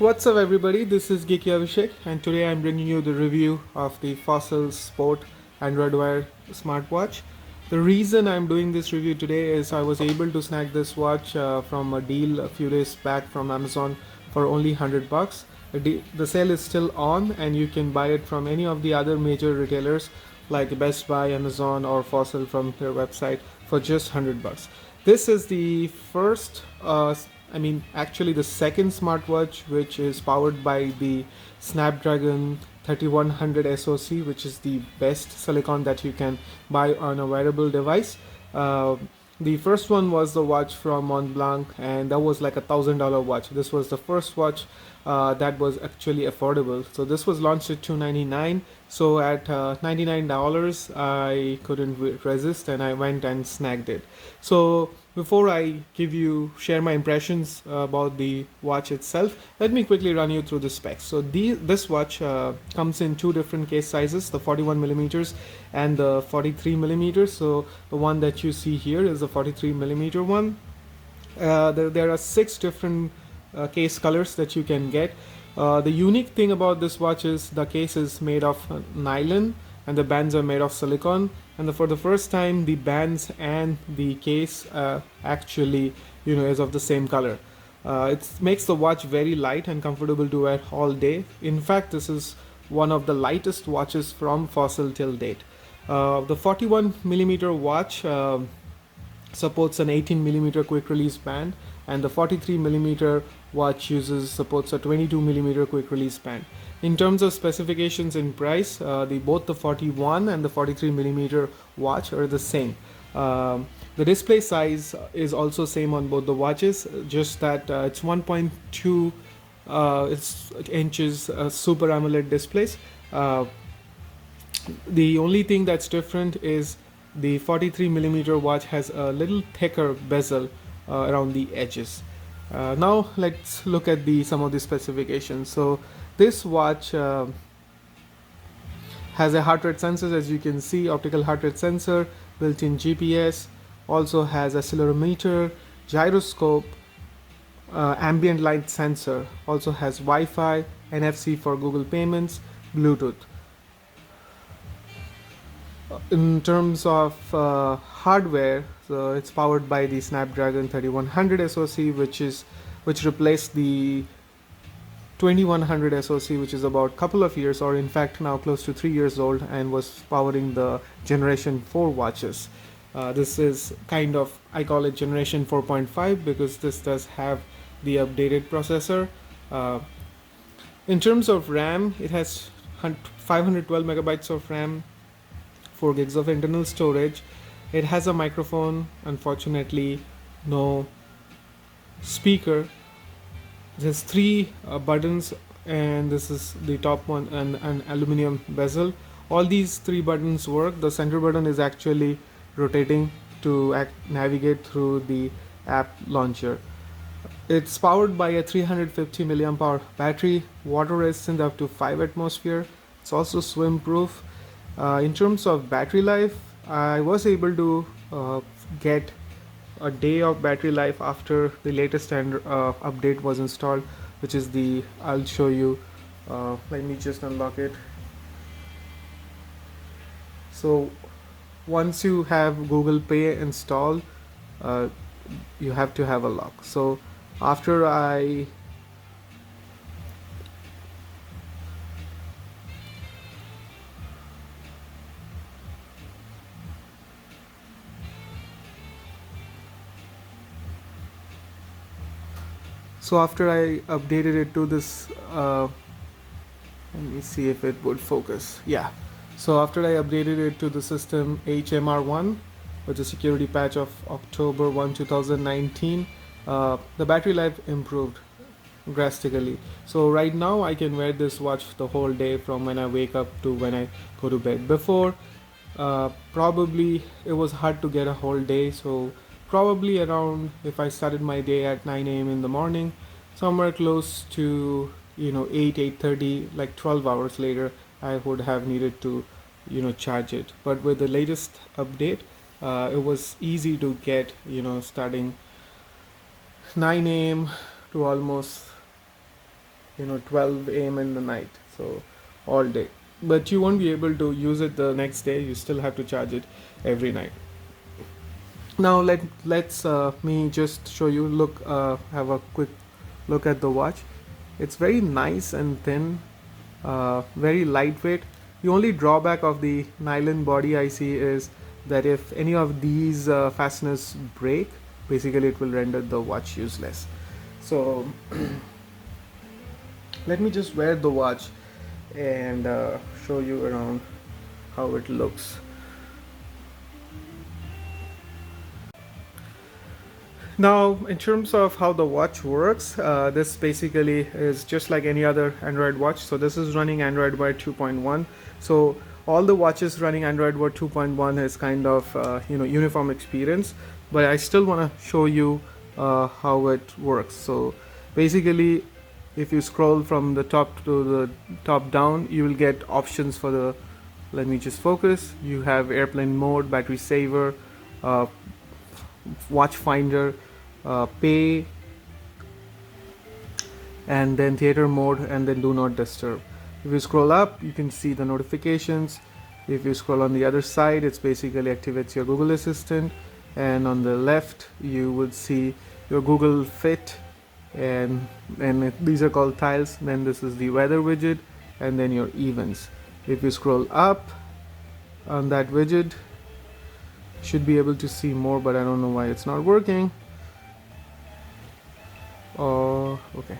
What's up everybody, this is GeekyAviseq and today I'm bringing you the review of the Fossil Sport Android Wear smartwatch. The reason I'm doing this review today is I was able to snag this watch from a deal a few days back from Amazon for only $100. The sale is still on and you can buy it from any of the other major retailers like Best Buy, Amazon or Fossil from their website for just $100. This is the first actually the second smartwatch which is powered by the Snapdragon 3100 SoC, which is the best silicon that you can buy on a wearable device. The first one was the watch from Montblanc, and that was like $1,000 watch. This was the first watch that was actually affordable. So this was launched at $299. So at $99, I couldn't resist, and I went and snagged it. So before I share my impressions about the watch itself, let me quickly run you through the specs. So this watch comes in two different case sizes, the 41 millimeters and the 43 millimeters. So the one that you see here is the 43 millimeter one. There are 6 different case colors that you can get. The unique thing about this watch is the case is made of nylon and the bands are made of silicone, and for the first time the bands and the case actually is of the same color. It makes the watch very light and comfortable to wear all day. In fact, this is one of the lightest watches from Fossil till date. The 41 millimeter watch supports an 18 millimeter quick release band, and the 43 millimeter watch supports a 22 millimeter quick release band. In terms of specifications and price, both the 41 and the 43 millimeter watch are the same. The display size is also same on both the watches, just that it's 1.2 inches Super AMOLED displays. The only thing that's different is the 43 millimeter watch has a little thicker bezel around the edges. Now let's look at some of the specifications. So this watch has a heart rate sensor, as you can see, optical heart rate sensor, built-in GPS, also has accelerometer, gyroscope, ambient light sensor, also has Wi-Fi, NFC for Google payments, Bluetooth. In terms of hardware, so it's powered by the Snapdragon 3100 SoC, which replaced the 2100 SoC, which is about a couple of years, or in fact now close to 3 years old, and was powering the Generation 4 watches. This is kind of, I call it Generation 4.5 because this does have the updated processor. In terms of RAM, it has 512 megabytes of RAM, 4 gigs of internal storage. It has a microphone, unfortunately no speaker. It has 3 buttons, and this is the top one, and an aluminum bezel. All these 3 buttons work. The center button is actually rotating to navigate through the app launcher. It's powered by a 350 milliamp hour battery, water resistant up to 5 atmosphere. It's also swim proof. In terms of battery life, I was able to get a day of battery life after the latest update was installed, which is I'll show you. Let me just unlock it. So once you have Google Pay installed, you have to have a lock. So after I updated it to this, let me see if it would focus. Yeah. So after I updated it to the system HMR1, which is security patch of October 1, 2019, the battery life improved drastically. So right now I can wear this watch the whole day from when I wake up to when I go to bed. Before, probably it was hard to get a whole day, so probably around, if I started my day at 9 a.m. in the morning, somewhere close to 8:30, like 12 hours later, I would have needed to charge it. But with the latest update, it was easy to get, starting 9 a.m. to almost 12 a.m. in the night, so all day. But you won't be able to use it the next day. You still have to charge it every night. Now let's me just show you. Look, have a quick look at the watch. It's very nice and thin, very lightweight. The only drawback of the nylon body I see is that if any of these fasteners break, basically it will render the watch useless. So let me just wear the watch and show you around how it looks. Now, in terms of how the watch works, this basically is just like any other Android watch. So this is running Android Wear 2.1. So all the watches running Android Wear 2.1 is kind of uniform experience. But I still want to show you how it works. So basically, if you scroll from the top to the top down, you will get options for the. Let me just focus. You have airplane mode, battery saver, watch finder, pay, and then theater mode, and then do not disturb. If you scroll up, you can see the notifications. If you scroll on the other side, it's basically activates your Google Assistant, and on the left you would see your Google Fit, and these are called tiles. Then this is the weather widget, and then your events. If you scroll up on that widget, should be able to see more, but I don't know why it's not working. Oh, okay.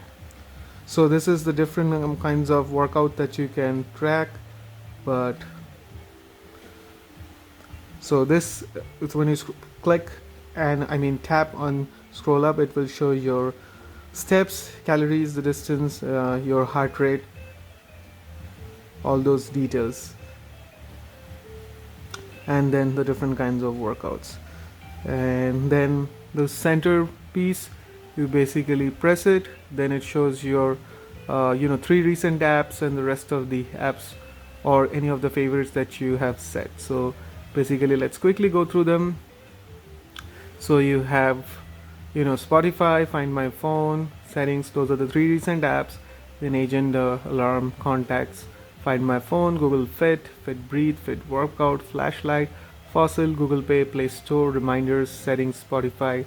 So this is the different kinds of workout that you can track. But so this is when you click and tap on scroll up, it will show your steps, calories, the distance, your heart rate, all those details, and then the different kinds of workouts. And then the center piece, you basically press it, then it shows your 3 recent apps and the rest of the apps or any of the favorites that you have set. So basically let's quickly go through them. So you have Spotify, Find My Phone, settings, those are the 3 recent apps. Then agenda, alarm, contacts, Find My Phone, Google Fit, Fit Breathe, Fit Workout, Flashlight, Fossil, Google Pay, Play Store, reminders, settings, Spotify,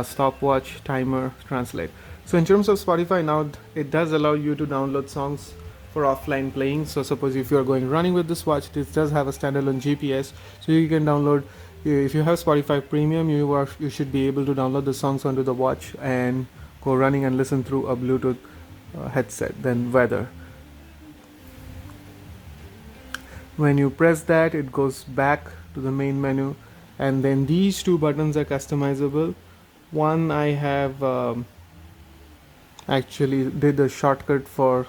stopwatch, timer, translate. So in terms of Spotify, now it does allow you to download songs for offline playing. So suppose if you're going running with this watch, this does have a standalone GPS, so you can download. If you have Spotify Premium, you should be able to download the songs onto the watch and go running and listen through a Bluetooth headset. Then weather. When you press that, it goes back to the main menu, and then these 2 buttons are customizable. One I have actually did a shortcut for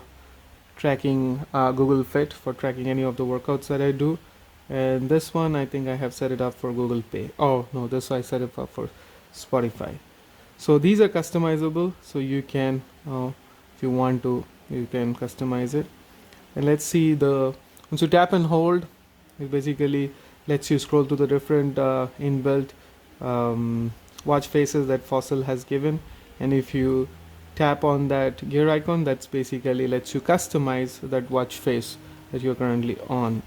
tracking Google Fit, for tracking any of the workouts that I do, and this one I think I have set it up for Google Pay. Oh no, this I set it up for Spotify. So these are customizable, so you can if you want to, you can customize it. And let's see, once you tap and hold, it basically lets you scroll to the different inbuilt watch faces that Fossil has given. And if you tap on that gear icon, that's basically lets you customize that watch face that you're currently on.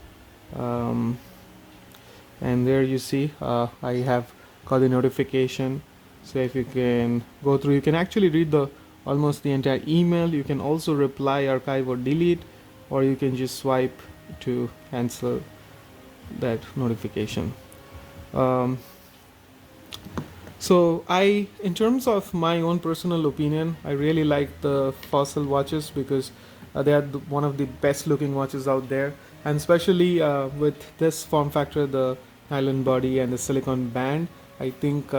And there you see I have got the notification. So if you can go through, you can actually read almost the entire email. You can also reply, archive, or delete, or you can just swipe to cancel that notification. So in terms of my own personal opinion, I really like the Fossil watches because they are one of the best looking watches out there, and especially with this form factor, the nylon body and the silicone band, I think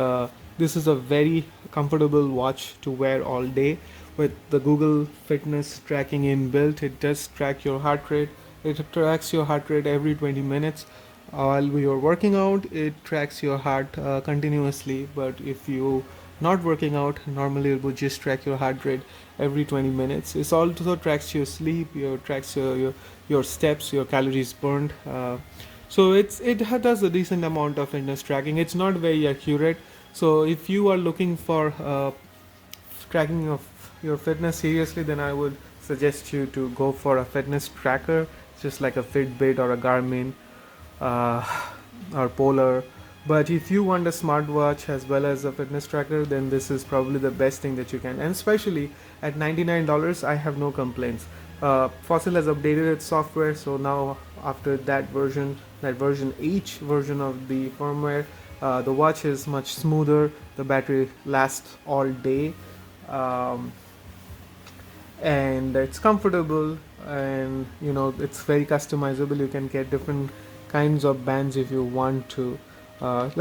this is a very comfortable watch to wear all day. With the Google Fitness tracking inbuilt, it does track your heart rate. It tracks your heart rate every 20 minutes. While you're working out, it tracks your heart continuously. But if you not working out, normally it would just track your heart rate every 20 minutes. It also tracks your sleep, tracks your steps, your calories burned. So it does a decent amount of fitness tracking. It's not very accurate. So if you are looking for tracking of your fitness seriously, then I would suggest you to go for a fitness tracker, just like a Fitbit or a Garmin uh, or Polar. But if you want a smartwatch as well as a fitness tracker, then this is probably the best thing that you can. And especially at $99, I have no complaints. Fossil has updated its software, so now after that version H version of the firmware, the watch is much smoother. The battery lasts all day, um, and it's comfortable, and it's very customizable. You can get different kinds of bands if you want to.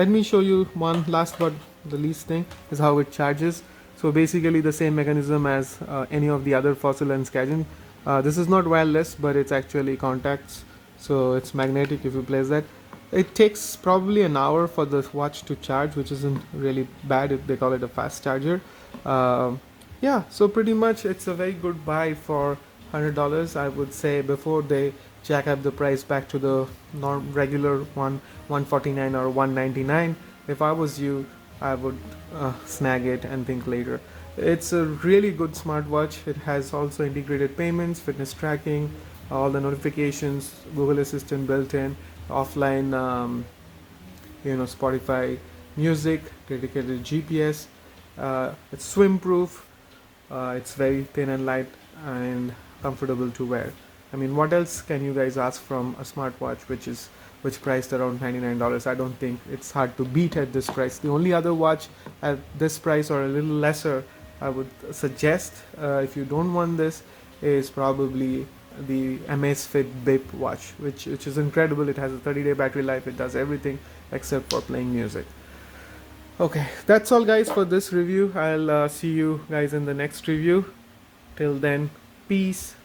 Let me show you one last but the least thing is how it charges. So basically the same mechanism as any of the other Fossil and Skadgen. This is not wireless, but it's actually contacts, so it's magnetic. If you place that, it takes probably an hour for the watch to charge, which isn't really bad. They call it a fast charger. Yeah, so pretty much it's a very good buy for $100. I would say before they jack up the price back to the regular 149 or 199. If I was you, I would snag it and think later. It's a really good smartwatch. It has also integrated payments, fitness tracking, all the notifications, Google Assistant built in, offline, Spotify music, dedicated GPS. It's swim proof. It's very thin and light and comfortable to wear. I mean, what else can you guys ask from a smartwatch which priced around $99? I don't think it's hard to beat at this price. The only other watch at this price or a little lesser I would suggest, if you don't want this, is probably the Amazfit Bip watch, which is incredible. It has a 30-day battery life. It does everything except for playing music. Okay, that's all guys for this review. I'll see you guys in the next review. Till then, peace.